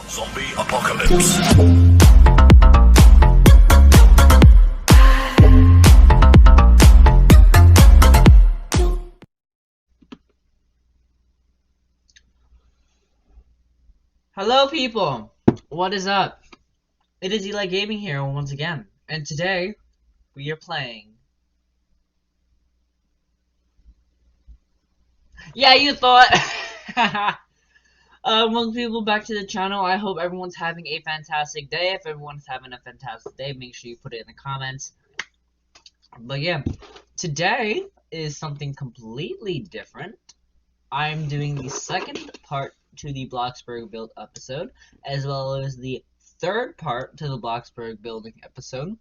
Zombie apocalypse. Hello people, what is up? It is Eli Gaming here once again, and today we are playing. Yeah, you thought. Welcome people back to the channel. I hope everyone's having a fantastic day. If everyone's having a fantastic day, make sure you put it in the comments. But yeah, today is something completely different. I'm doing the second part to the Bloxburg build episode, as well as the third part to the Bloxburg building episode.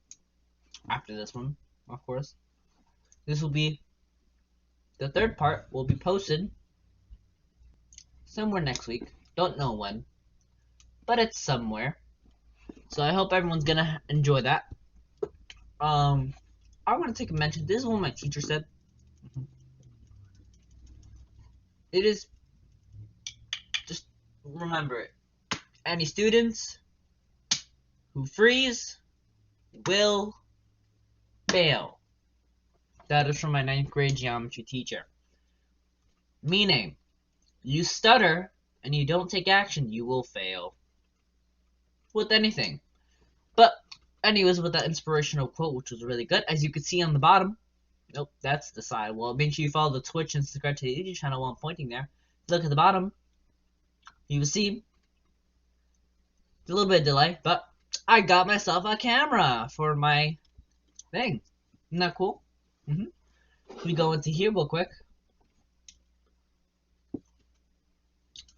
After this one, of course. This will be the third part will be posted somewhere next week. Don't know when, but it's somewhere. So I hope everyone's gonna enjoy that. I want to take a mention. This is what my teacher said. It is, just remember it. Any students who freeze will fail. That is from my 9th grade geometry teacher. Meaning, you stutter and you don't take action, you will fail. With anything. But, anyways, with that inspirational quote, which was really good, as you can see on the bottom. Nope, that's the side. Well, make sure you follow the Twitch and subscribe to the YouTube channel while I'm pointing there. Look at the bottom. You will see a little bit of delay, but I got myself a camera for my thing. Isn't that cool? We go into here real quick.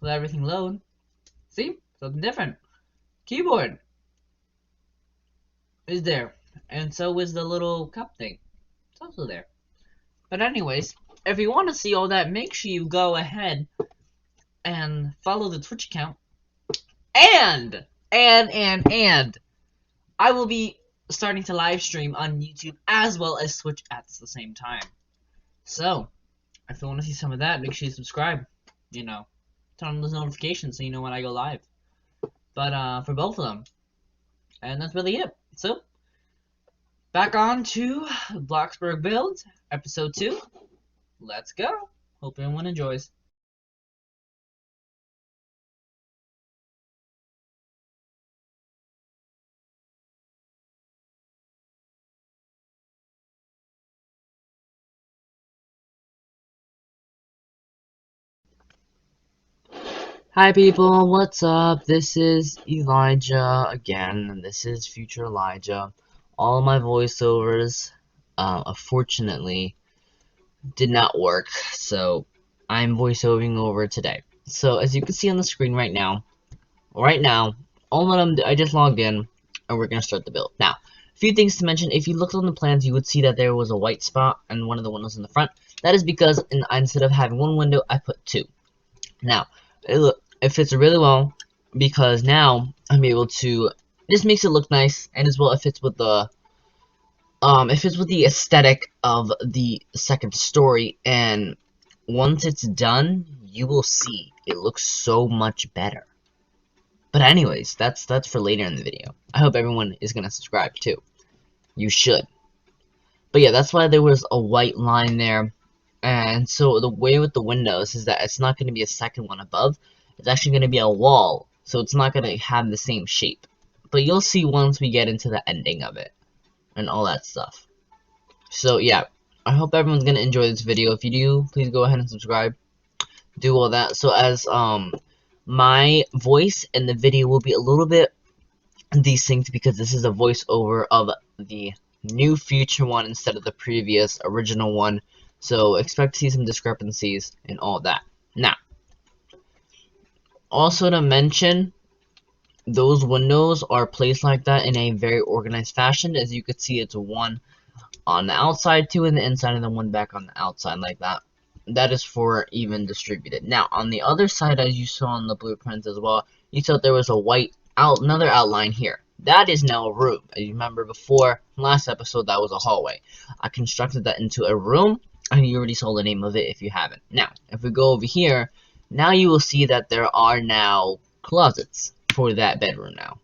Let everything load. See? Something different. Keyboard is there. And so is the little cup thing. It's also there. But anyways, if you want to see all that, make sure you go ahead and follow the Twitch account. And I will be starting to live stream on YouTube as well as Twitch at the same time. So, if you want to see some of that, make sure you subscribe. You know, turn on those notifications so you know when I go live. But for both of them. And that's really it. So, back on to Bloxburg Build, episode 2. Let's go. Hope everyone enjoys. Hi people, what's up? This is Elijah again, and this is future Elijah. All my voiceovers, unfortunately, did not work, so I'm voiceovering over today. So as you can see on the screen right now, all of them, I just logged in, and we're gonna start the build. Now, a few things to mention. If you looked on the plans, you would see that there was a white spot on one of the windows in the front. That is because instead of having one window, I put 2. Now, it fits really well because now I'm able to. This makes it look nice, and as well it fits with the aesthetic of the second story. And once it's done, you will see it looks so much better. But anyways, that's for later in the video. I hope everyone is gonna subscribe too. You should. But yeah, that's why there was a white line there. And so the way with the windows is that it's not going to be a second one above. It's actually going to be a wall. So it's not going to have the same shape. But you'll see once we get into the ending of it. And all that stuff. So yeah, I hope everyone's going to enjoy this video. If you do, please go ahead and subscribe. Do all that. So as my voice in the video will be a little bit desynced because this is a voiceover of the new future one instead of the previous original one. So expect to see some discrepancies and all that. Now, also to mention, those windows are placed like that in a very organized fashion. As you can see, it's one on the outside, 2 in the inside, and then 1 back on the outside like that. That is for even distributed. Now, on the other side, as you saw on the blueprints as well, you saw there was a white another outline here. That is now a room. As you remember before, last episode, that was a hallway. I constructed that into a room. And you already saw the name of it if you haven't. Now, if we go over here, now you will see that there are now closets. for that bedroom now,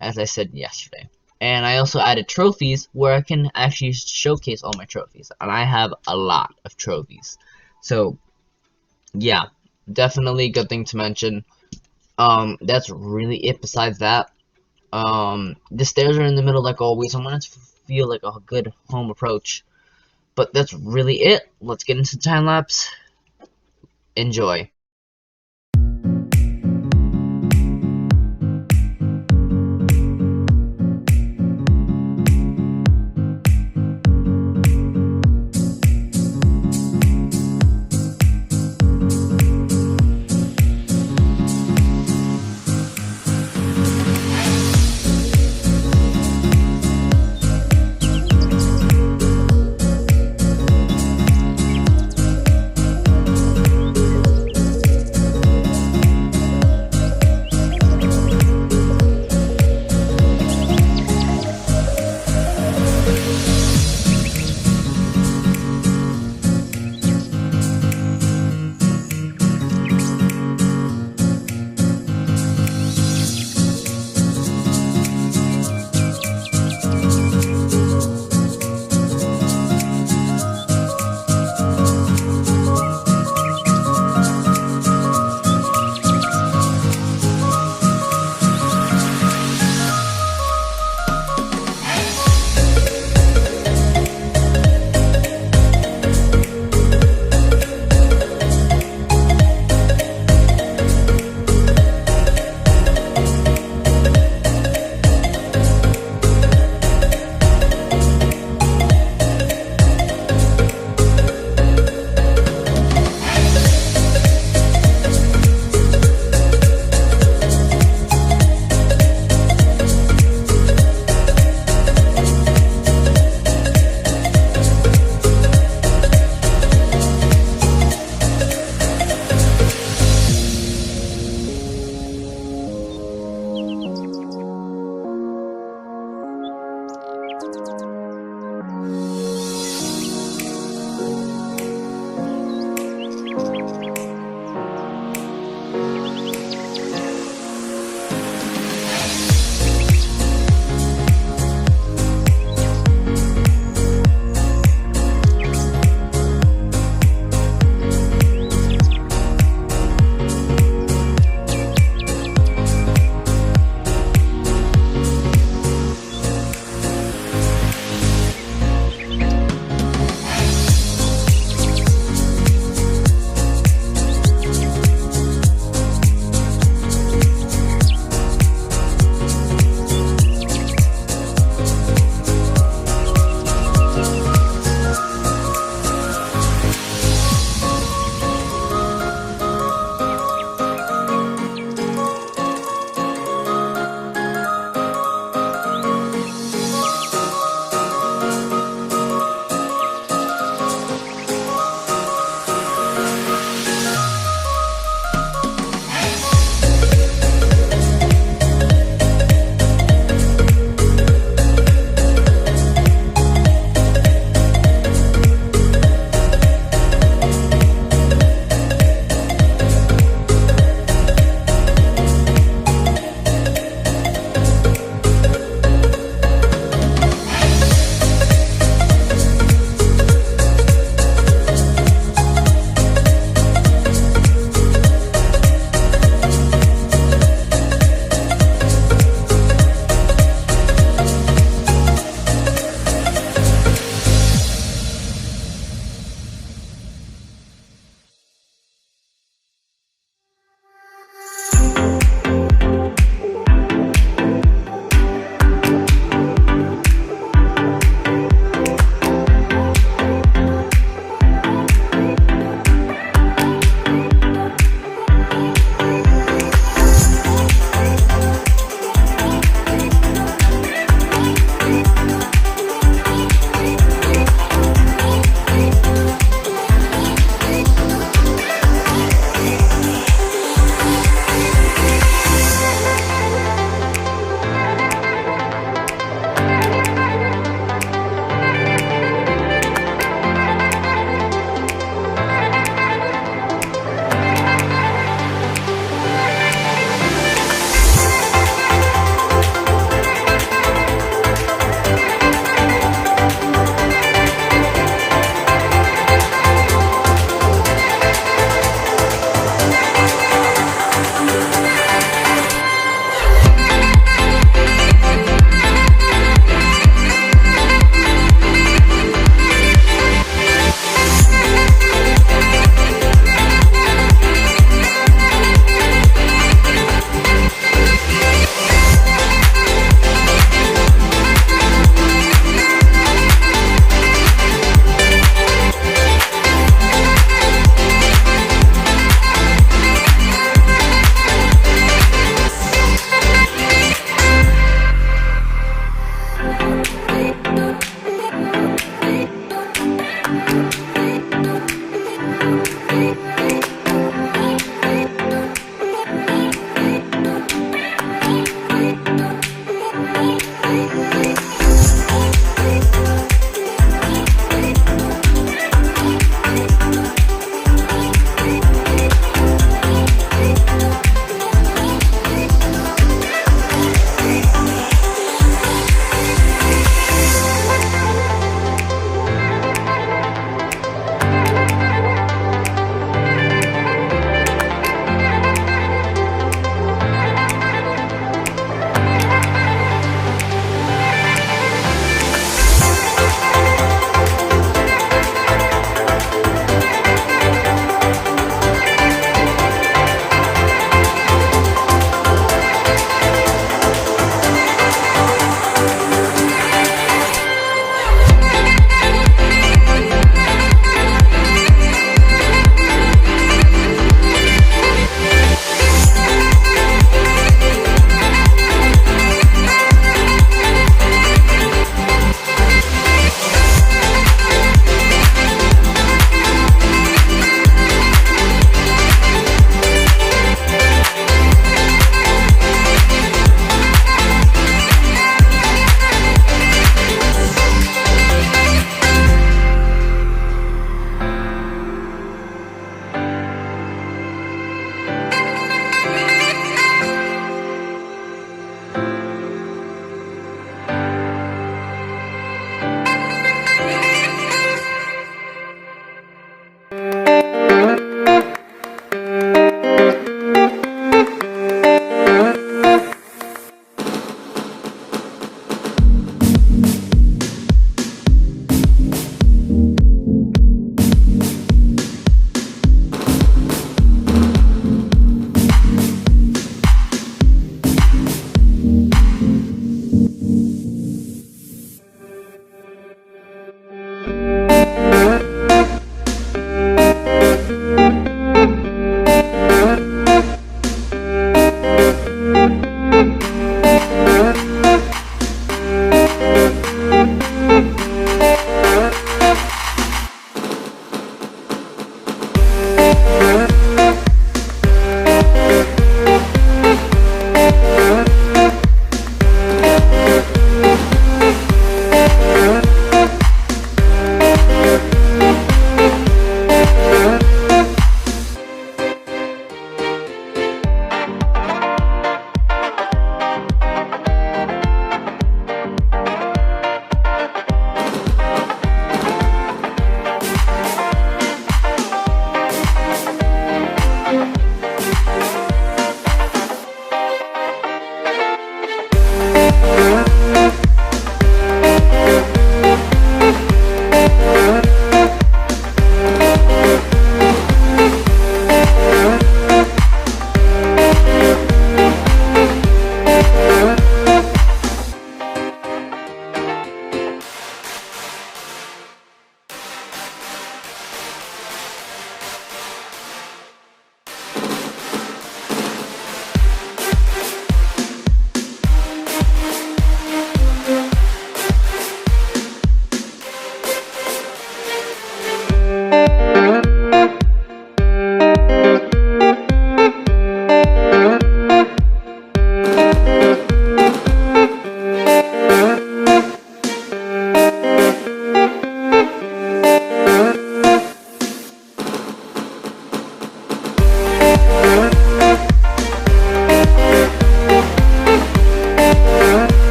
as I said yesterday. And I also added trophies where I can actually showcase all my trophies. And I have a lot of trophies. So, yeah, definitely a good thing to mention. That's really it besides that. The stairs are in the middle like always. I want it to feel like a good home approach. But that's really it. Let's get into time lapse. Enjoy.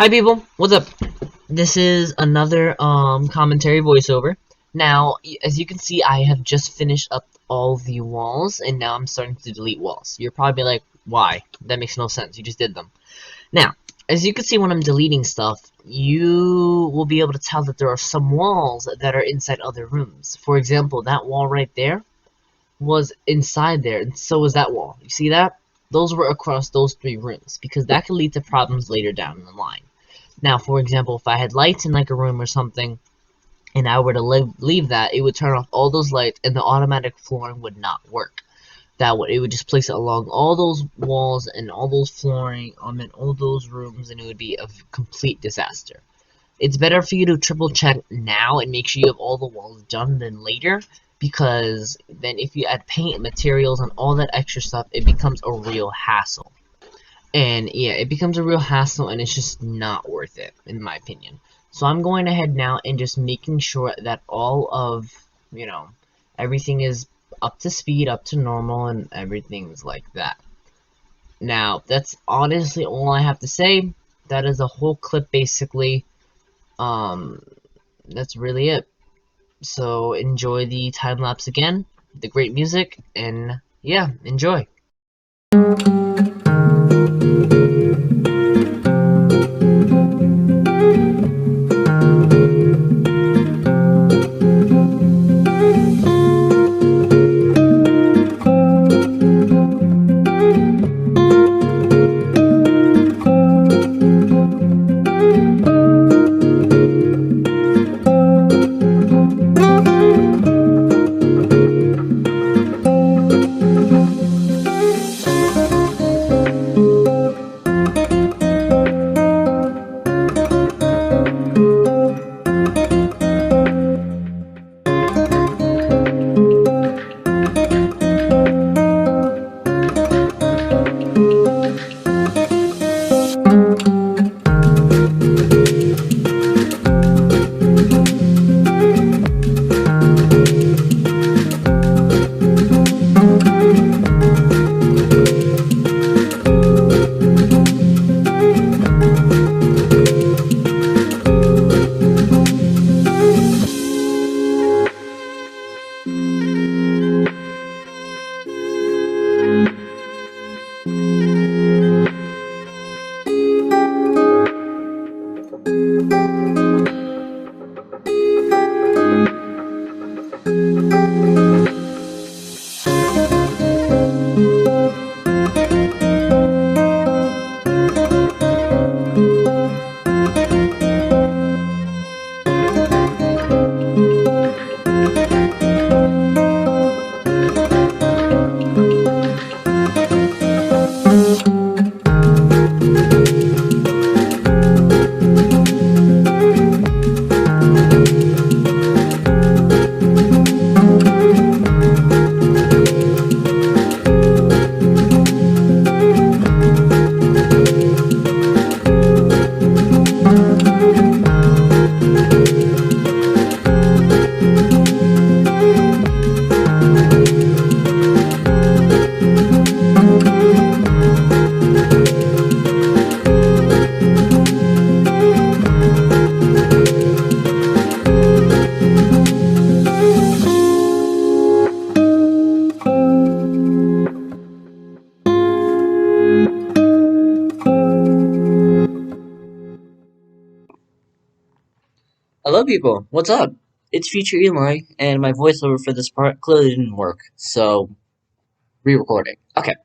Hi people, what's up? This is another commentary voiceover. Now, as you can see, I have just finished up all the walls, and now I'm starting to delete walls. You're probably like, why? That makes no sense. You just did them. Now, as you can see when I'm deleting stuff, you will be able to tell that there are some walls that are inside other rooms. For example, that wall right there was inside there, and so was that wall. You see that? Those were across those three rooms, because that could lead to problems later down the line. Now, for example, if I had lights in like a room or something, and I were to leave that, it would turn off all those lights, and the automatic flooring would not work. It would just place it along all those walls and all those flooring, in all those rooms, and it would be a complete disaster. It's better for you to triple check now and make sure you have all the walls done than later, because then if you add paint, materials, and all that extra stuff, it becomes a real hassle. And yeah, it becomes a real hassle, and it's just not worth it, in my opinion. So I'm going ahead now and just making sure that all of, everything is up to speed, up to normal, and everything's like that. Now, that's honestly all I have to say. That is a whole clip, basically. Um, that's really it. So enjoy the time lapse again, the great music, and yeah, enjoy. Hello people, what's up? It's Future Eli, and my voiceover for this part clearly didn't work, so re-recording. Okay,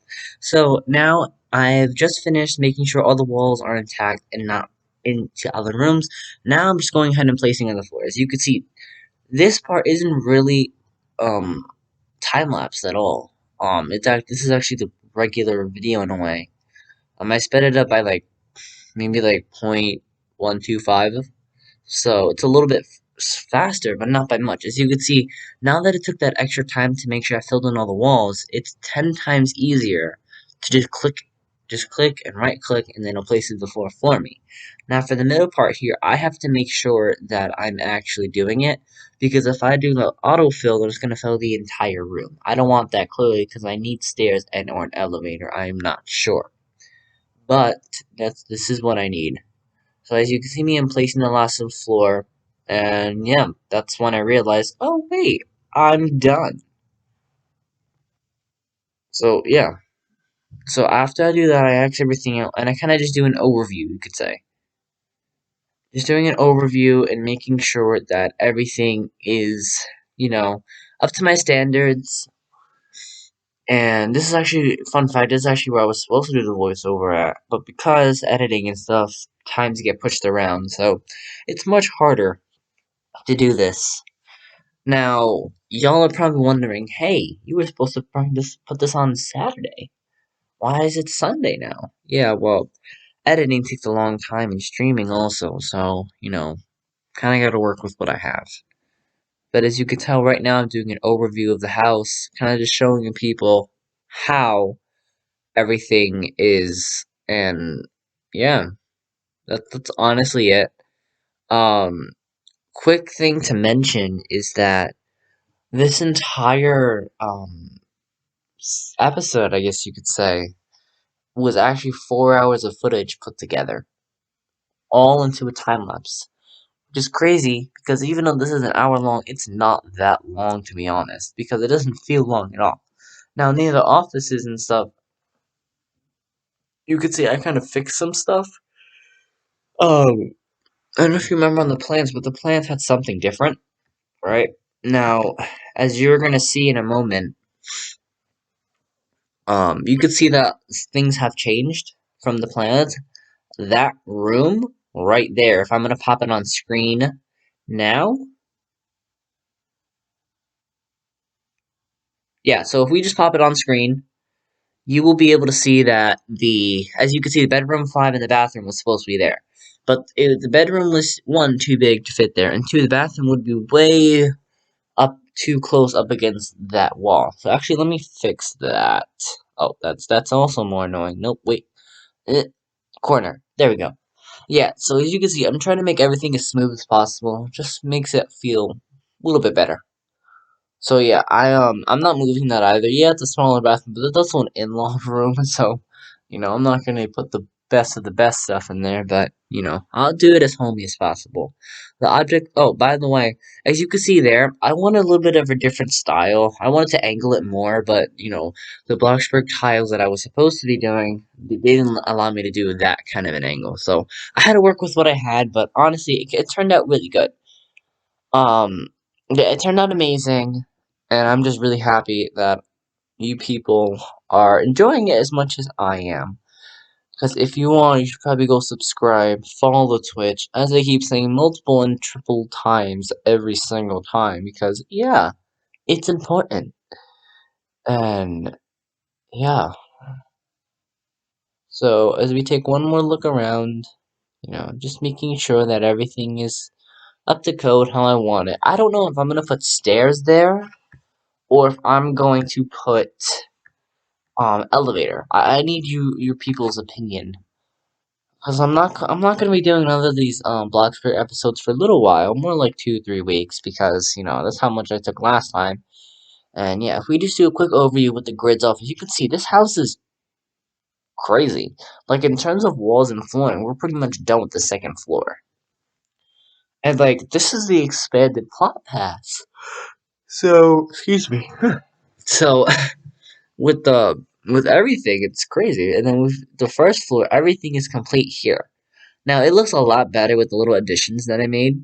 so now I've just finished making sure all the walls are intact and not into other rooms. Now I'm just going ahead and placing on the floor. As you can see, this part isn't really um time-lapse at all. This is actually the regular video in a way. I sped it up by maybe 0.125. So it's a little bit faster, but not by much. As you can see, now that it took that extra time to make sure I filled in all the walls, it's 10 times easier to just click and right click, and then it'll place it the floor for me. Now for the middle part here, I have to make sure that I'm actually doing it, because if I do the autofill, then it's going to fill the entire room. I don't want that clearly, because I need stairs and or an elevator. I am not sure. But this is what I need. So as you can see me, I'm placing the last of the floor, and yeah, that's when I realized, oh wait, I'm done. So yeah, so after I do that, I axe everything out, and I kind of just do an overview, you could say. Just doing an overview and making sure that everything is, you know, up to my standards. And this is actually, fun fact, this is actually where I was supposed to do the voiceover at, but because editing and stuff, times get pushed around, so it's much harder to do this. Now, y'all are probably wondering, hey, you were supposed to put this on Saturday. Why is it Sunday now? Yeah, well, editing takes a long time and streaming also, so, kinda gotta work with what I have. But as you can tell right now, I'm doing an overview of the house, kinda just showing people how everything is, and yeah, that's honestly it. Um, quick thing to mention is that this entire, episode, I guess you could say, was actually 4 hours of footage put together, all into a time lapse. Which is crazy because even though this is an hour long, it's not that long to be honest, because it doesn't feel long at all. Now, near the offices and stuff, you could see I kind of fixed some stuff. I don't know if you remember on the plans, but the plans had something different, right? Now, as you're gonna see in a moment, you could see that things have changed from the plans. That room right there, if I'm gonna pop it on screen now, yeah, so if we just pop it on screen, you will be able to see that as you can see, the bedroom 5 and the bathroom was supposed to be there. But the bedroom was, one, too big to fit there, and two, the bathroom would be way up too close up against that wall. So actually, let me fix that. Oh, that's also more annoying. Nope, wait. Eh, corner. There we go. Yeah, so as you can see, I'm trying to make everything as smooth as possible. Just makes it feel a little bit better. So yeah, I'm not moving that either. Yeah, it's a smaller bathroom, but it's also an in-law room, so I'm not gonna put the best of the best stuff in there, but I'll do it as homey as possible. The object. Oh, by the way, as you can see there, I want a little bit of a different style. I wanted to angle it more, but the Bloxburg tiles that I was supposed to be doing, they didn't allow me to do that kind of an angle. So I had to work with what I had, but honestly, it turned out really good. Yeah, it turned out amazing, and I'm just really happy that you people are enjoying it as much as I am. Because if you want, you should probably go subscribe, follow the Twitch, as I keep saying multiple and triple times every single time, because yeah, it's important. And yeah, so as we take one more look around, just making sure that everything is up to code how I want it. I don't know if I'm gonna put stairs there or if I'm going to put elevator. I need your people's opinion because I'm not gonna be doing none of these Bloxburg episodes for a little while, more like 2-3 weeks, because that's how much I took last time. And yeah, if we just do a quick overview with the grids off, as you can see, this house is crazy. Like in terms of walls and flooring, we're pretty much done with the second floor. And like this is the expanded plot path. So excuse me. So with everything, it's crazy. And then with the first floor, everything is complete here. Now it looks a lot better with the little additions that I made.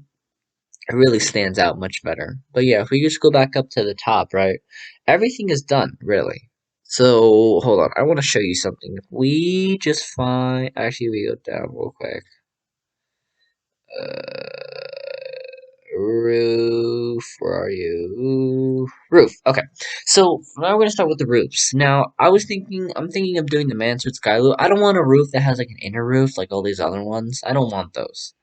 It really stands out much better. But yeah, if we just go back up to the top, right? Everything is done, really. So hold on, I want to show you something. If we just find, actually, we go down real quick. Roof, where are you? Roof. Okay. So now we're gonna start with the roofs. Now I'm thinking of doing the mansard sky roof. I don't want a roof that has like an inner roof like all these other ones. I don't want those.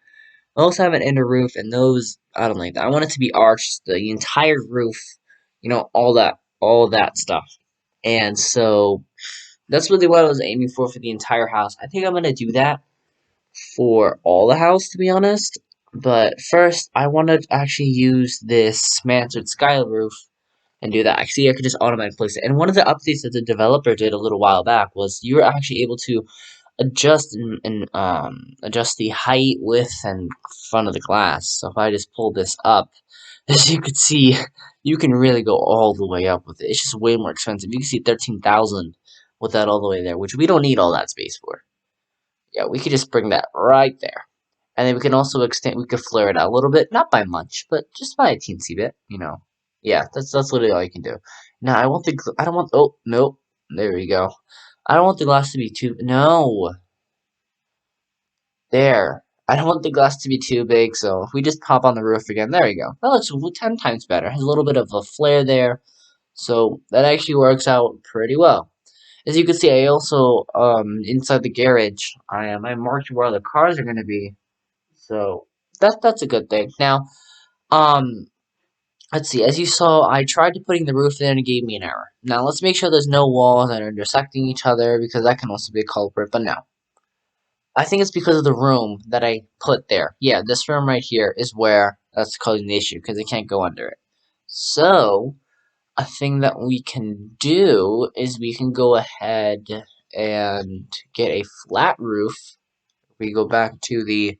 I also have an inner roof, and those I don't like that. I want it to be arched, the entire roof, all that stuff. And so that's really what I was aiming for the entire house. I think I'm gonna do that for all the house, to be honest. But first, I want to actually use this mansard sky roof and do that. See, I could just automatically place it. And one of the updates that the developer did a little while back was you were actually able to adjust the height, width, and front of the glass. So if I just pull this up, as you can see, you can really go all the way up with it. It's just way more expensive. You can see 13,000 with that all the way there, which we don't need all that space for. Yeah, we could just bring that right there. And then we can also we could flare it out a little bit, not by much, but just by a teensy bit, you know. Yeah, that's literally all you can do. Now, I don't want, oh, nope, there we go. I don't want the glass to be too, no, there. I don't want the glass to be too big, so if we just pop on the roof again, there you go. That looks 10 times better. Has a little bit of a flare there, so that actually works out pretty well. As you can see, I also, inside the garage, I marked where the cars are going to be. So that's a good thing. Now, um, let's see. As you saw, I tried to putting the roof there and it gave me an error. Now let's make sure there's no walls that are intersecting each other because that can also be a culprit. But no, I think it's because of the room that I put there. Yeah, this room right here is where that's causing the issue because it can't go under it. So a thing that we can do is we can go ahead and get a flat roof. We go back to the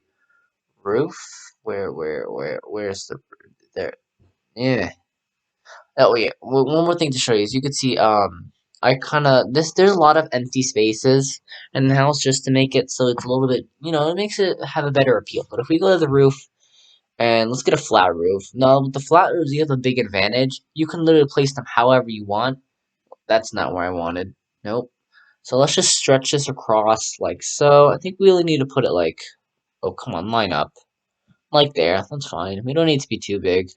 roof. Where's the there? Yeah. Oh yeah. One more thing to show you is you can see I kind of there's a lot of empty spaces in the house just to make it so it's a little bit it makes it have a better appeal. But if we go to the roof and let's get a flat roof. Now with the flat roofs you have a big advantage. You can literally place them however you want. That's not where I wanted. Nope. So let's just stretch this across like so. I think we only need to put it like oh come on line up. Like there, that's fine. We don't need to be too big.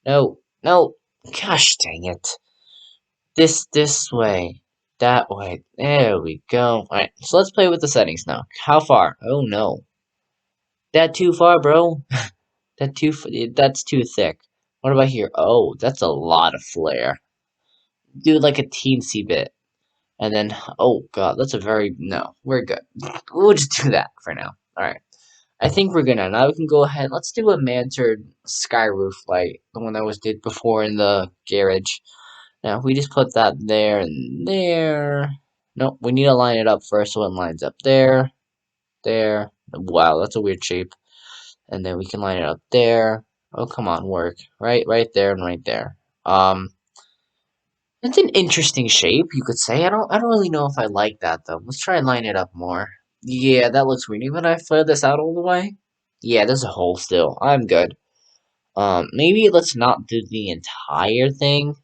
No, no. Gosh dang it. This way. That way. There we go. Alright, so let's play with the settings now. How far? Oh no. That too far, bro? That's too thick. What about here? Oh, that's a lot of flare. Do like a teensy bit. And then, oh god, that's a very, no, we're good. We'll just do that for now. Alright. I think we're gonna. Now we can go ahead. Let's do a mantured sky roof light, the one that was did before in the garage. Now if we just put that there and there. Nope, we need to line it up first so it lines up there, there. Wow, that's a weird shape. And then we can line it up there. Oh come on, work. Right there and right there. It's an interesting shape, you could say. I don't really know if I like that though. Let's try and line it up more. Yeah, that looks weird. Even if I flare this out all the way. Yeah, there's a hole still. I'm good. Maybe let's not do the entire thing.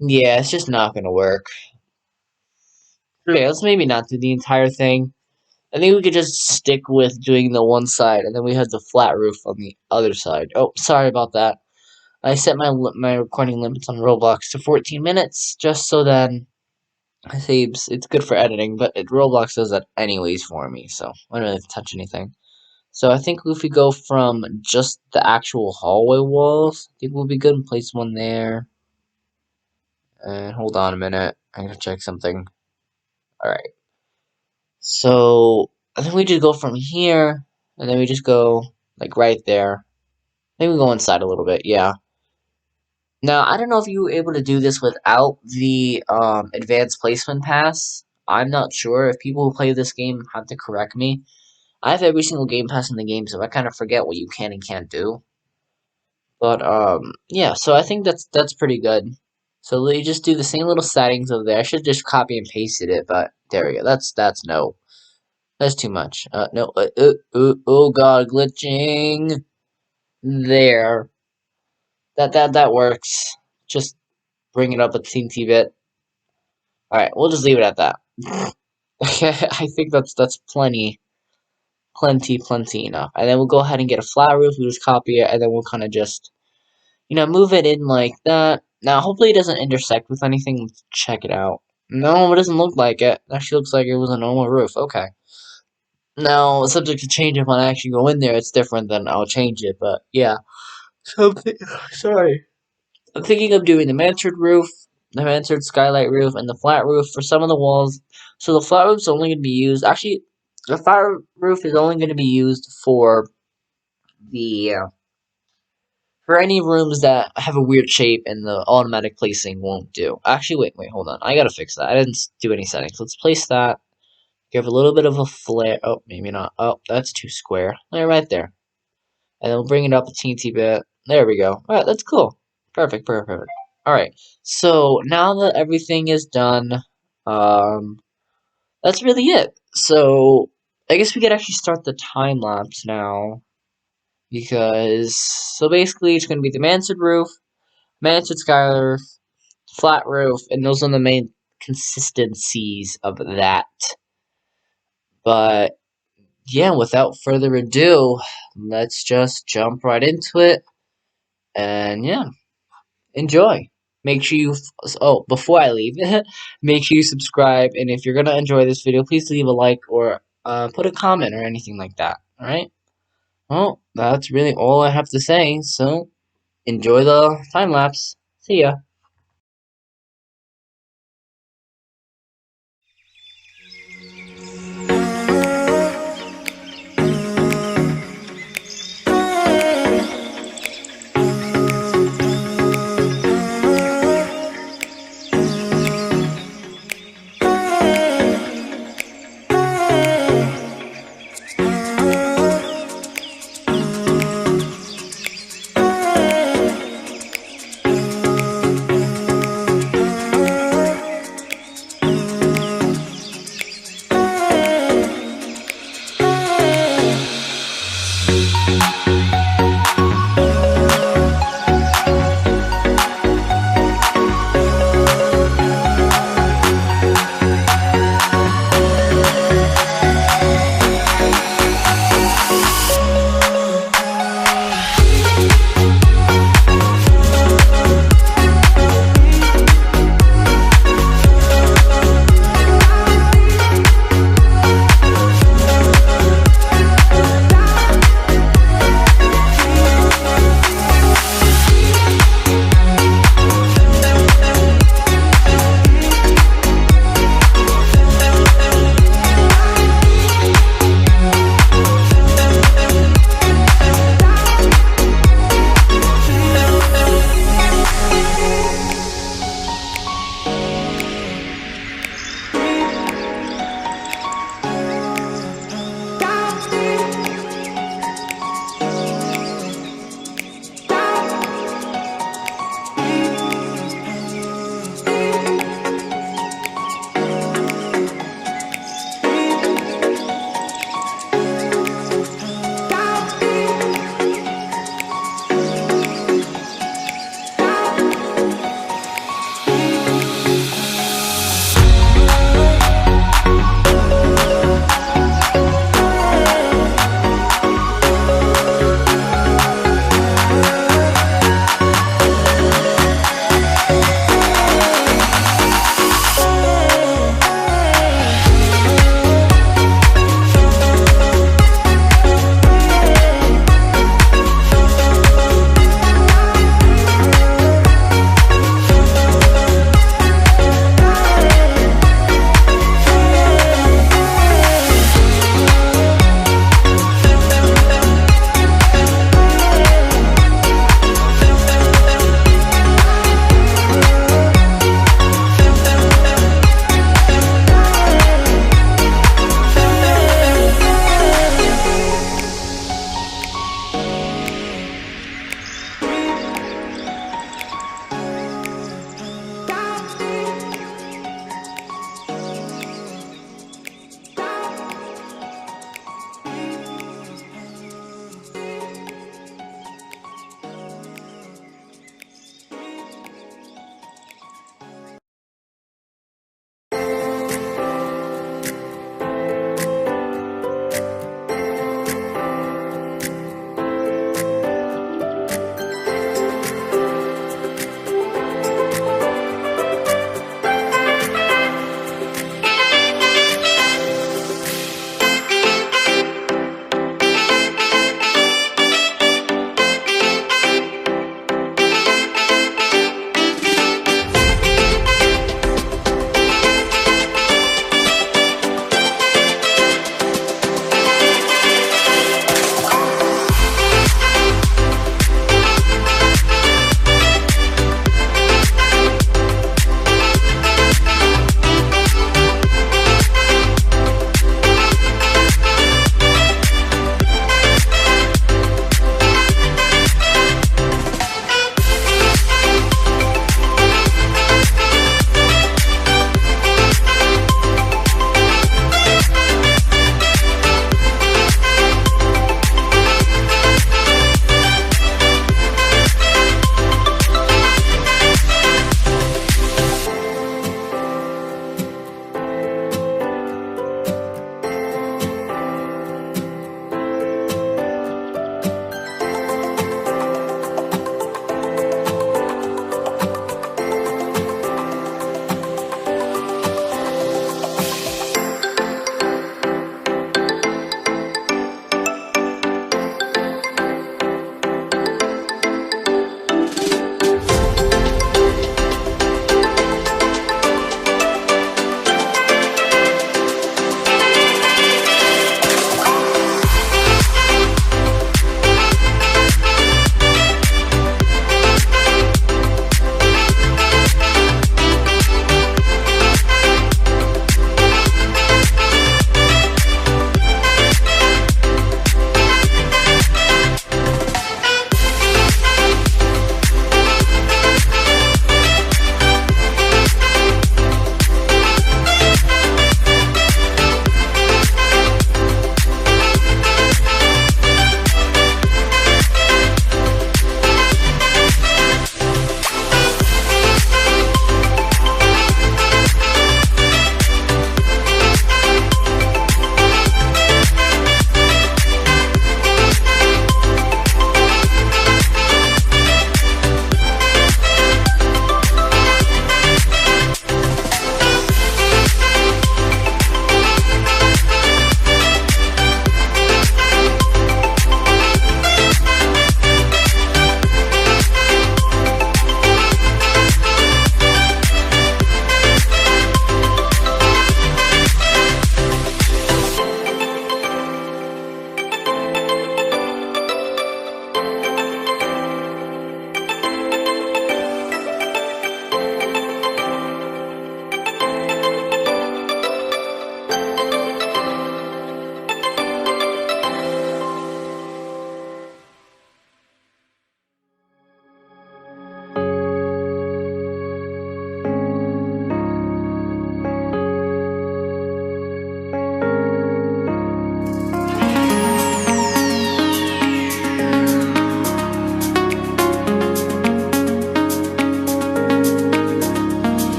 Yeah, it's just not gonna work. Okay, let's maybe not do the entire thing. I think we could just stick with doing the one side, and then we have the flat roof on the other side. Oh, sorry about that. I set my recording limits on Roblox to 14 minutes, just so then it saves. It's good for editing, but Roblox does that anyways for me, so I don't really have to touch anything. So I think if we go from just the actual hallway walls, I think we'll be good and place one there. And hold on a minute, I gotta check something. Alright. So I think we just go from here, and then we just go like right there. Maybe we go inside a little bit, yeah. Now I don't know if you were able to do this without the advanced placement pass. I'm not sure. If people who play this game have to correct me. I have every single game pass in the game, so I kind of forget what you can and can't do. But yeah, so I think that's pretty good. So they just do the same little settings over there. I should just copy and pasted it, but there we go. That's no, that's too much. No, oh god, glitching. There, that works. Just bring it up a teensy bit. All right, we'll just leave it at that. I think that's plenty enough. And then we'll go ahead and get a flat roof. We'll just copy it, and then we'll kind of just move it in like that. Now, hopefully it doesn't intersect with anything. Let's check it out. No, it doesn't look like it. It actually looks like it was a normal roof. Okay. Now, subject to change if when I actually go in there, it's different, then I'll change it. But, yeah. Something, sorry. I'm thinking of doing the mansard roof, the mansard skylight roof, and the flat roof for some of the walls. So the flat roof's only going to be used, actually, the flat roof is only going to be used for the for any rooms that have a weird shape and the automatic placing won't do. Actually, wait, hold on. I gotta fix that. I didn't do any settings. Let's place that. Give a little bit of a flare. Oh, maybe not. Oh, that's too square. Right there. And then we'll bring it up a teensy bit. There we go. Alright, that's cool. Perfect, perfect. Alright, so now that everything is done, that's really it. So, I guess we could actually start the time lapse now. Because, so basically, it's going to be the mansard roof, mansard sky roof, flat roof, and those are the main consistencies of that. But, yeah, without further ado, let's just jump right into it. And, yeah. Enjoy. Make sure you, oh, before I leave, make sure you subscribe, and if you're gonna enjoy this video, please leave a like or put a comment or anything like that, alright? Well, that's really all I have to say, so enjoy the time lapse. See ya.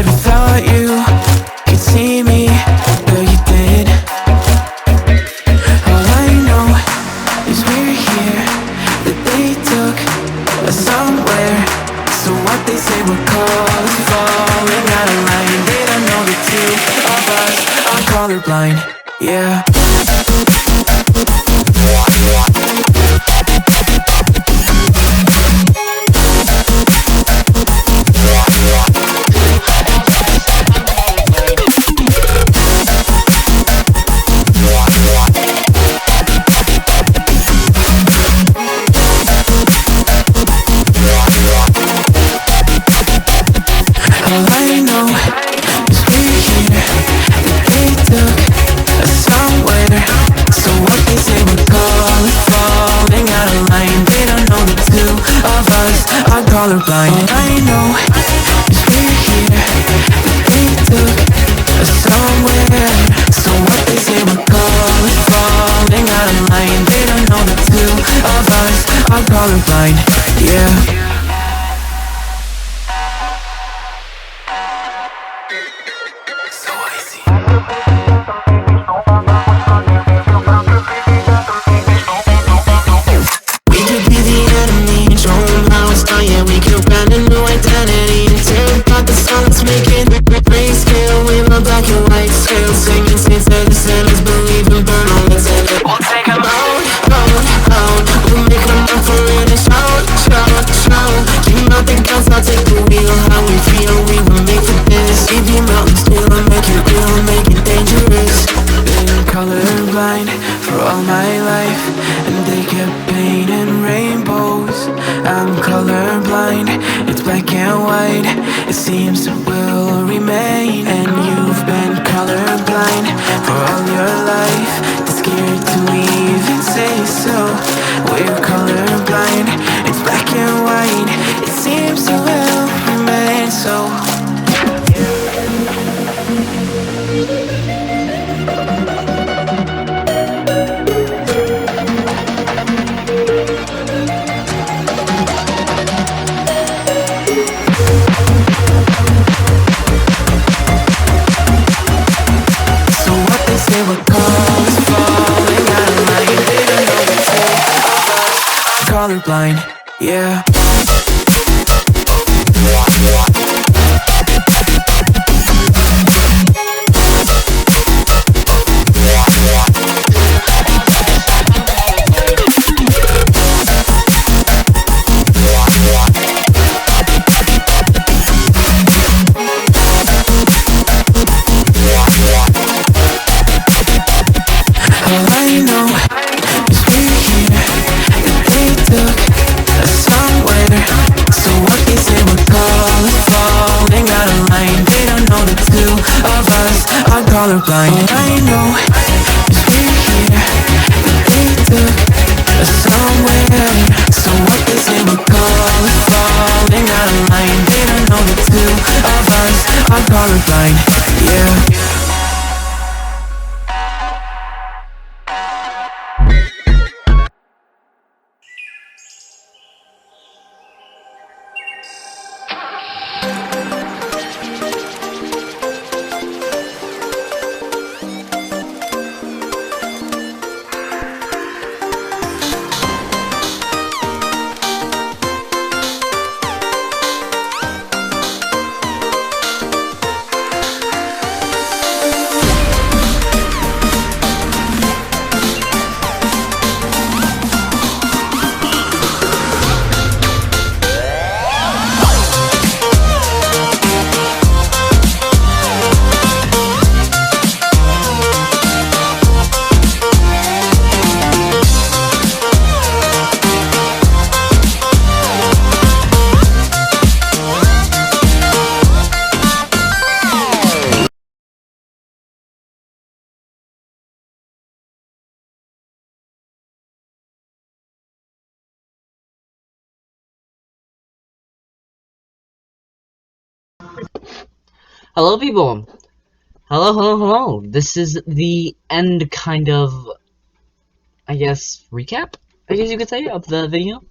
Never thought you could see me, but you did. All I know is we're here, that they took us somewhere. So what they say we're called, falling out of line. They don't know the two of us are colorblind, yeah. All I know is we're here, that they took us somewhere. So what they say we're called, falling out of line. They don't know the two of us are colorblind. All I know is we're here, that they took us somewhere. So what they say we're called, falling out of line. They don't know the two of us are colorblind, yeah. So easy. We could be the enemy, show 'em how it's done. Yeah, we could brand a new identity and tear apart the song that's making grayscale. We love black and white scale, singing saints of the sinners, believe in burn all that's in it. We'll take 'em out, out, out. We'll make 'em up for it and shout, shout, shout. Keep out the guns, I'll take the wheel. How we feel, we were made for this. See the mountains still, make it real, make it dangerous. Been colorblind for all my life, and they kept painting rainbows. I'm colorblind, it's black and white. It seems it will remain. And you've been colorblind for all your life, too scared to even say so. We're colorblind, it's black and white. It seems it will remain so. So what they say we're called is falling out of line. They don't know the two of us are colorblind, yeah. All I know is we're here, that they took us somewhere. So what they say we're called, falling out of line. They don't know the two of us are colorblind. All I know is we're here, that they took us somewhere. So what they say we're called, falling out of line. They don't know the two of us are colorblind, yeah. Hello, people. Hello, hello, hello. This is the end, kind of, I guess, recap, I guess you could say, of the video.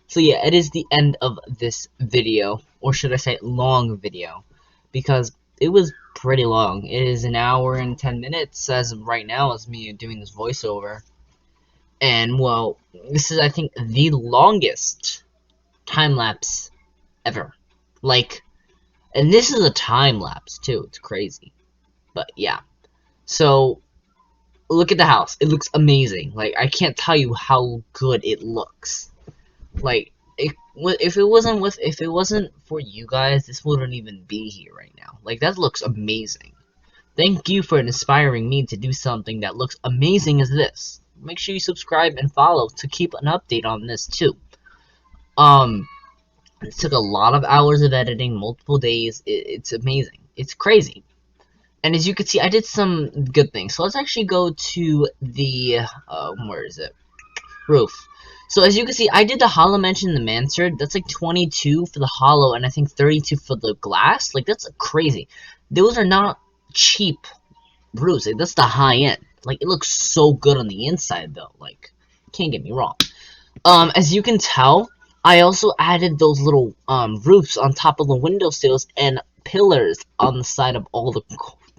So yeah, it is the end of this video, or should I say long video, because it was pretty long. It is an hour and 10 minutes as of right now as me doing this voiceover. And well, this is I think the longest time lapse ever. Like, and this is a time lapse too. It's crazy. But yeah. So look at the house. It looks amazing. Like, I can't tell you how good it looks. Like, if it wasn't for you guys, this wouldn't even be here right now. Like, that looks amazing. Thank you for inspiring me to do something that looks amazing as this. Make sure you subscribe and follow to keep an update on this too. It took a lot of hours of editing, multiple days. It's amazing. It's crazy. And as you can see, I did some good things. So let's actually go to the, where is it? Roof. So as you can see, I did the hollow mention in the mansard. That's like 22 for the hollow, and I think 32 for the glass. Like, that's crazy. Those are not cheap roofs. Like, that's the high end. Like, it looks so good on the inside, though. Like, can't get me wrong. As you can tell, I also added those little, roofs on top of the windowsills and pillars on the side of all the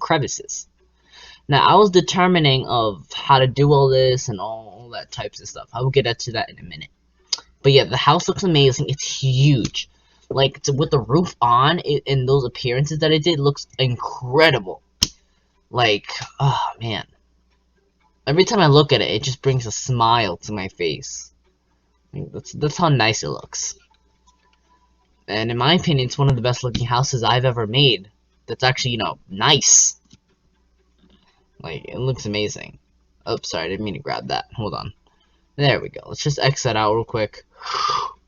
crevices. Now, I was determining of how to do all this and all that types of stuff. I will get to that in a minute. But yeah, the house looks amazing. It's huge. Like, with the roof on and those appearances that it did, looks incredible. Like, oh man. Every time I look at it, it just brings a smile to my face. That's how nice it looks. And in my opinion, it's one of the best looking houses I've ever made. That's actually, you know, nice. Like, it looks amazing. Oh, sorry, I didn't mean to grab that. Hold on. There we go. Let's just X that out real quick.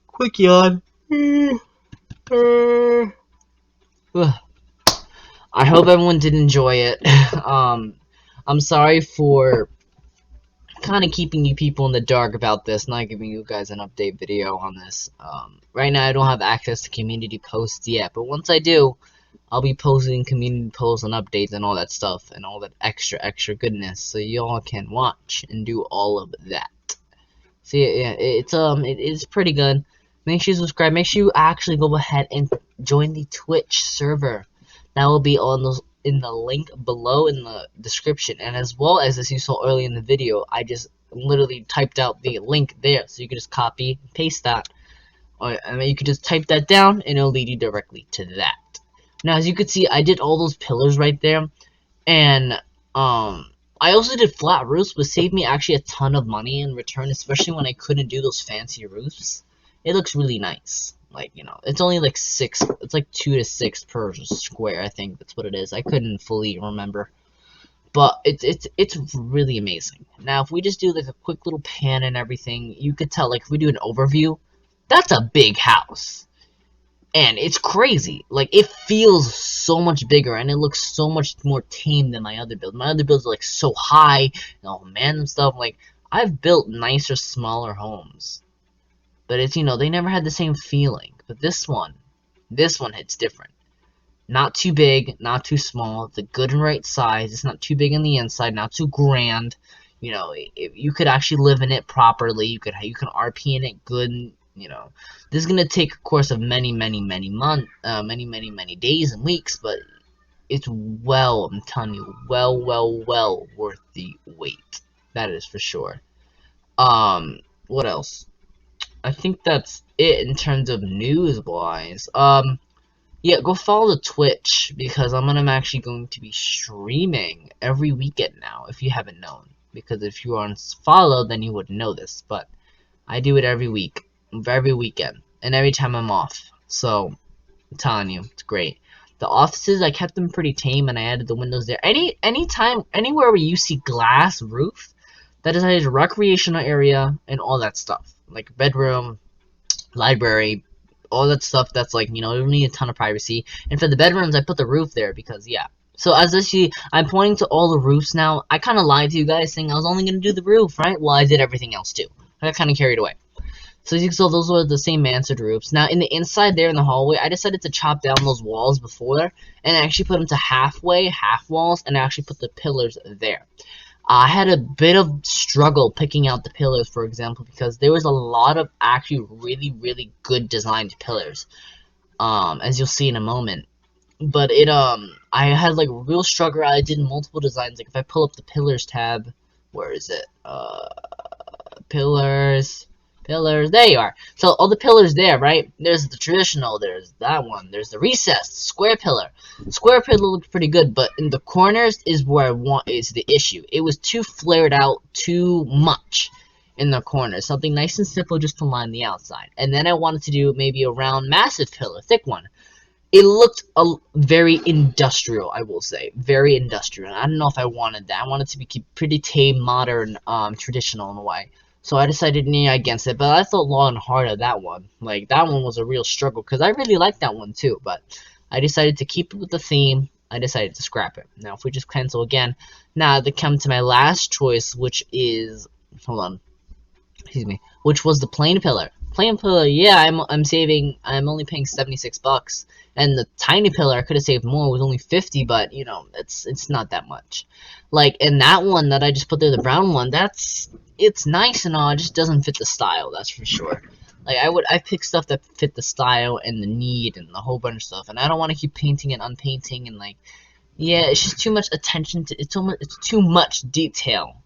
Quick yawn. I hope everyone did enjoy it. I'm sorry for kind of keeping you people in the dark about this, not giving you guys an update video on this. Right now I don't have access to community posts yet, but once I do, I'll be posting community posts and updates and all that stuff and all that extra goodness, so y'all can watch and do all of that. So yeah, it is pretty good. Make sure you subscribe. Make sure you actually go ahead and join the Twitch server. That will be on those in the link below in the description, and as well as you saw earlier in the video, I just literally typed out the link there, so you can just copy and paste that, or I mean, you could just type that down and it'll lead you directly to that. Now, as you can see, I did all those pillars right there, and I also did flat roofs, which saved me actually a ton of money in return, especially when I couldn't do those fancy roofs. It looks really nice. Like, you know, it's only like 6, it's like 2 to 6 per square, I think that's what it is. I couldn't fully remember, but it's really amazing. Now, if we just do like a quick little pan and everything, you could tell, like, if we do an overview, that's a big house, and it's crazy. Like, it feels so much bigger, and it looks so much more tame than my other builds. My other builds are like so high, and all man and stuff. Like, I've built nicer, smaller homes, but it's, you know, they never had the same feeling. But this one hits different. Not too big, not too small. The good and right size. It's not too big on the inside, not too grand. You know, if you could actually live in it properly. You can RP in it good. You know, this is gonna take a course of many months, many days and weeks. But it's I'm telling you, well worth the wait. That is for sure. What else? I think that's it in terms of news-wise. Yeah, go follow the Twitch, because I'm actually going to be streaming every weekend now, if you haven't known. Because if you aren't followed, then you wouldn't know this. But I do it every week, every weekend, and every time I'm off. So, I'm telling you, it's great. The offices, I kept them pretty tame, and I added the windows there. Anywhere where you see glass roof, that is a recreational area and all that stuff. Like bedroom, library, all that stuff that's like, you know, you don't need a ton of privacy. And for the bedrooms, I put the roof there because, yeah. So as you see, I'm pointing to all the roofs now. I kind of lied to you guys saying I was only going to do the roof, right? Well, I did everything else too. I got kind of carried away. So as you saw, those were the same mansard roofs. Now, in the inside there in the hallway, I decided to chop down those walls before and actually put them to half walls, and I actually put the pillars there. I had a bit of struggle picking out the pillars, for example, because there was a lot of actually really good designed pillars. As you'll see in a moment. but I had like real struggle. I did multiple designs. Like if I pull up the pillars tab, where is it? Pillars, there you are. So all the pillars there, right? There's the traditional, there's that one, there's the recessed, square pillar. Square pillar looks pretty good, but in the corners is where is the issue. It was too flared out, too much in the corners. Something nice and simple just to line the outside. And then I wanted to do maybe a round, massive pillar, thick one. It looked very industrial, I will say. Very industrial. I don't know if I wanted that. I wanted to be pretty tame, modern, traditional in a way. So I decided against it, but I thought long and hard of that one. Like, that one was a real struggle, because I really liked that one too, but I decided to keep it with the theme. I decided to scrap it. Now, if we just cancel again, now they come to my last choice, which is, hold on, excuse me, which was the plain pillar. Plain pillar, yeah, I'm only paying 76 bucks, and the tiny pillar I could have saved more, it was only 50, but you know, it's not that much. Like, and that one that I just put there, the brown one, it's nice and all, it just doesn't fit the style, that's for sure. Like, I pick stuff that fit the style and the need and the whole bunch of stuff, and I don't want to keep painting and unpainting and like, yeah, it's just too much attention to, it's too much detail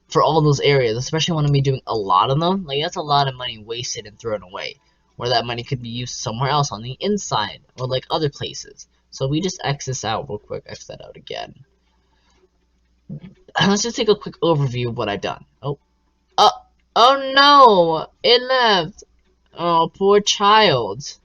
for all those areas, especially when I'm doing a lot of them. Like, that's a lot of money wasted and thrown away, where that money could be used somewhere else on the inside or like other places. So we just X this out real quick, X that out again. Let's just take a quick overview of what I've done. Oh no, it left. Oh, poor child.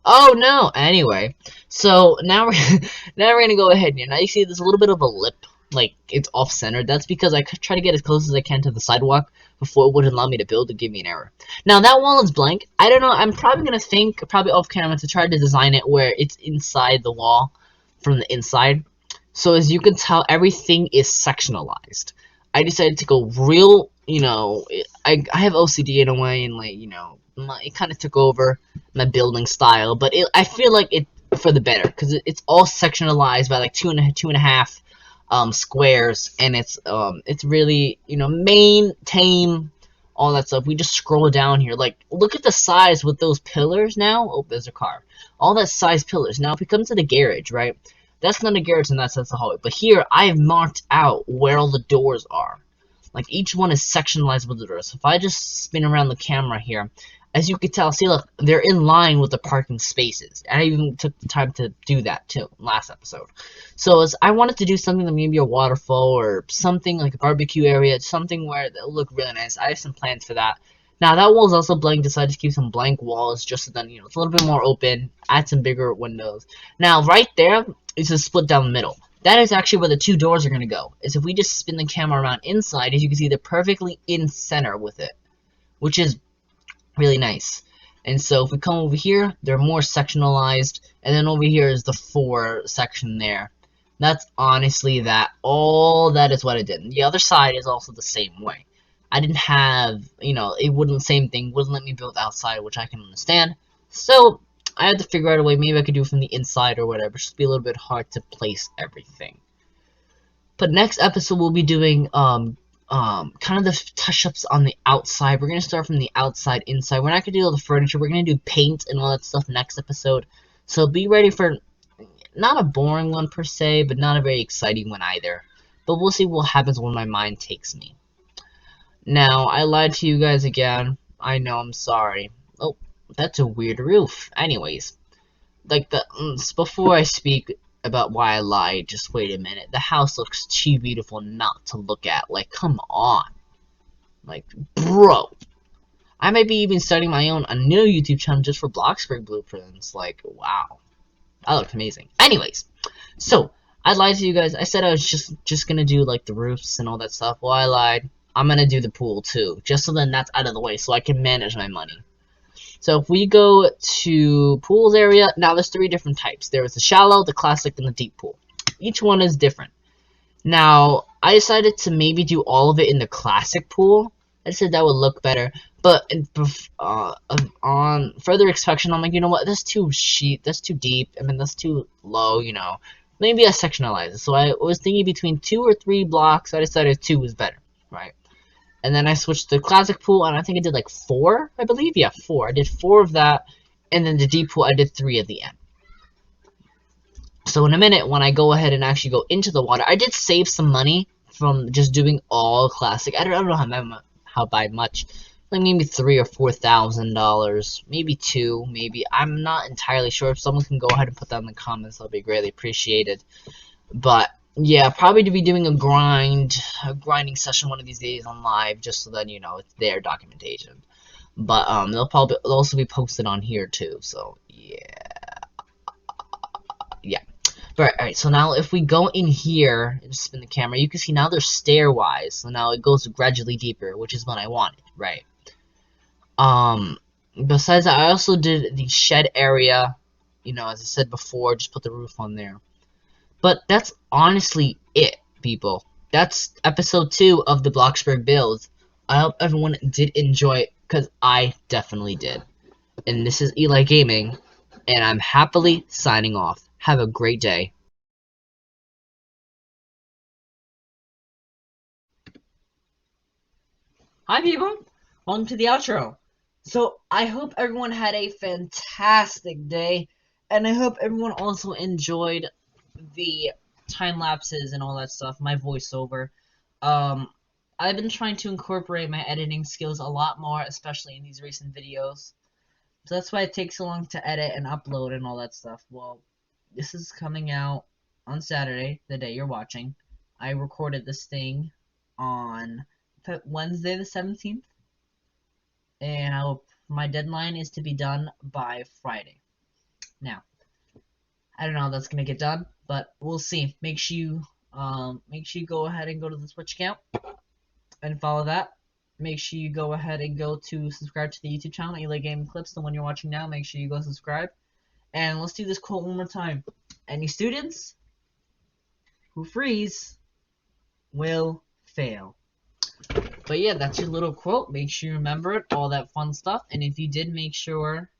Oh no. Anyway, so now we're gonna go ahead here. Now you see there's a little bit of a lip, like it's off centered. That's because I try to get as close as I can to the sidewalk before it wouldn't allow me to build to give me an error. Now that wall is blank. I don't know. I'm probably gonna think off camera to try to design it where it's inside the wall from the inside. So as you can tell, everything is sectionalized. I decided to go real, you know, I have OCD in a way, and like, you know, it kind of took over my building style, but I feel like it for the better, because it's all sectionalized by like two and a half squares, and it's really, you know, main, tame, all that stuff. We just scroll down here, like, look at the size with those pillars now. Oh, there's a car. All that size pillars. Now, if we come to the garage, right? That's not a garage in that sense, the hallway. But here, I have marked out where all the doors are. Like, each one is sectionalized with the doors. So if I just spin around the camera here, as you can tell, see, look, they're in line with the parking spaces. And I even took the time to do that, too, last episode. So as I wanted to do something like maybe a waterfall or something like a barbecue area, something where it'll look really nice. I have some plans for that. Now, that wall is also blank. Decided to keep some blank walls just so then, you know, it's a little bit more open. Add some bigger windows. Now, right there is a split down the middle. That is actually where the two doors are going to go. Is if we just spin the camera around inside, as you can see, they're perfectly in center with it, which is really nice. And so if we come over here, they're more sectionalized, and then over here is the 4 section there. That's honestly that. All that is what I did. And the other side is also the same way. I didn't have, you know, it wouldn't, same thing, wouldn't let me build outside, which I can understand. So I had to figure out a way, maybe I could do it from the inside or whatever. It's just be a little bit hard to place everything. But next episode we'll be doing kind of the touch-ups on the outside. We're gonna start from the outside, inside. We're not gonna do all the furniture. We're gonna do paint and all that stuff next episode. So be ready for not a boring one per se, but not a very exciting one either. But we'll see what happens when my mind takes me. Now, I lied to you guys again. I know, I'm sorry. Oh, that's a weird roof. Anyways, like before I speak about why I lied, just wait a minute. The house looks too beautiful not to look at. Like, come on. Like, bro. I might be even starting a new YouTube channel just for Bloxburg blueprints. Like, wow. That looked amazing. Anyways, so, I lied to you guys. I said I was just gonna do, like, the roofs and all that stuff. Well, I lied. I'm gonna do the pool, too. Just so then that's out of the way, so I can manage my money. So if we go to pools area, now there's 3 different types. There is the shallow, the classic, and the deep pool. Each one is different. Now, I decided to maybe do all of it in the classic pool. I said that would look better. But on further inspection, I'm like, you know what, that's too deep. I mean, that's too low, you know. Maybe I sectionalize it. So I was thinking between 2 or 3 blocks. I decided 2 was better, right? And then I switched to the classic pool, and I think I did like 4, I believe. Yeah, 4. I did 4 of that, and then the deep pool, I did 3 at the end. So in a minute, when I go ahead and actually go into the water, I did save some money from just doing all classic. I don't know how by much, like maybe $3,000 or $4,000, maybe two, maybe. I'm not entirely sure. If someone can go ahead and put that in the comments, that'll be greatly appreciated. But yeah, probably to be doing a grinding session one of these days on live, just so that you know it's their documentation. But they'll also be posted on here too. So yeah. Alright, so now if we go in here and spin the camera, you can see now there's stairwise. So now it goes gradually deeper, which is what I wanted, right? Besides that, I also did the shed area, you know, as I said before, just put the roof on there. But that's honestly it, people. That's episode 2 of the Bloxburg build. I hope everyone did enjoy it, because I definitely did. And this is Eli Gaming, and I'm happily signing off. Have a great day. Hi people, welcome to the outro. So I hope everyone had a fantastic day, and I hope everyone also enjoyed the time lapses and all that stuff, my voiceover. I've been trying to incorporate my editing skills a lot more, especially in these recent videos. So that's why it takes so long to edit and upload and all that stuff. Well, this is coming out on Saturday, the day you're watching. I recorded this thing on Wednesday the 17th, and my deadline is to be done by Friday. Now, I don't know how that's gonna get done, but we'll see. Make sure you go ahead and go to the Twitch account and follow that. Make sure you go ahead and go to subscribe to the YouTube channel, Eli Gaming Clips, the one you're watching now. Make sure you go subscribe. And let's do this quote one more time. Any students who freeze will fail. But yeah, that's your little quote. Make sure you remember it, all that fun stuff. And if you did, make sure,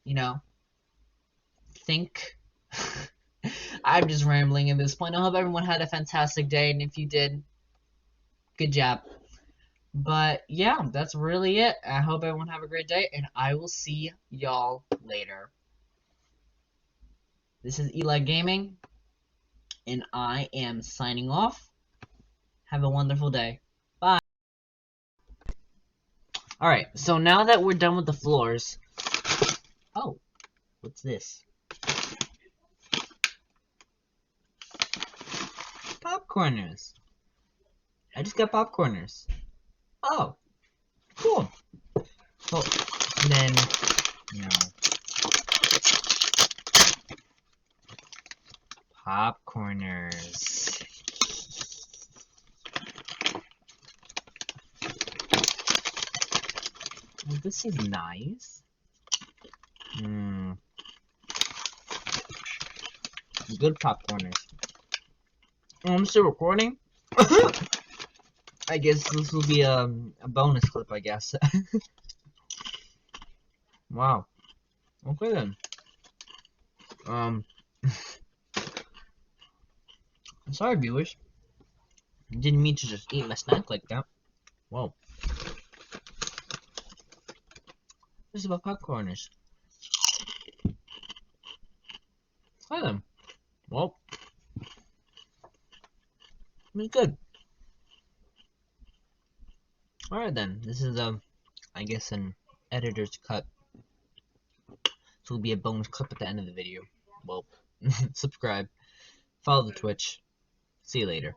you know, think. I'm just rambling at this point. I hope everyone had a fantastic day, and if you did, good job. But yeah, that's really it. I hope everyone have a great day, and I will see y'all later. This is Eli Gaming, and I am signing off. Have a wonderful day. Bye. Alright, so now that we're done with the floors... Oh, what's this? Popcorners. I just got popcorners. Oh, cool. Well, then, no. Popcorners. Well, this is nice. Good popcorners. Oh, I'm still recording? I guess this will be a bonus clip, I guess. Wow. Okay then. Sorry viewers. Didn't mean to just eat my snack like that. Whoa. This is about popcorners. Try them. Well. It was good. Alright then, this is I guess an editor's cut. So it'll be a bonus clip at the end of the video. Well, subscribe, follow the Twitch. See you later.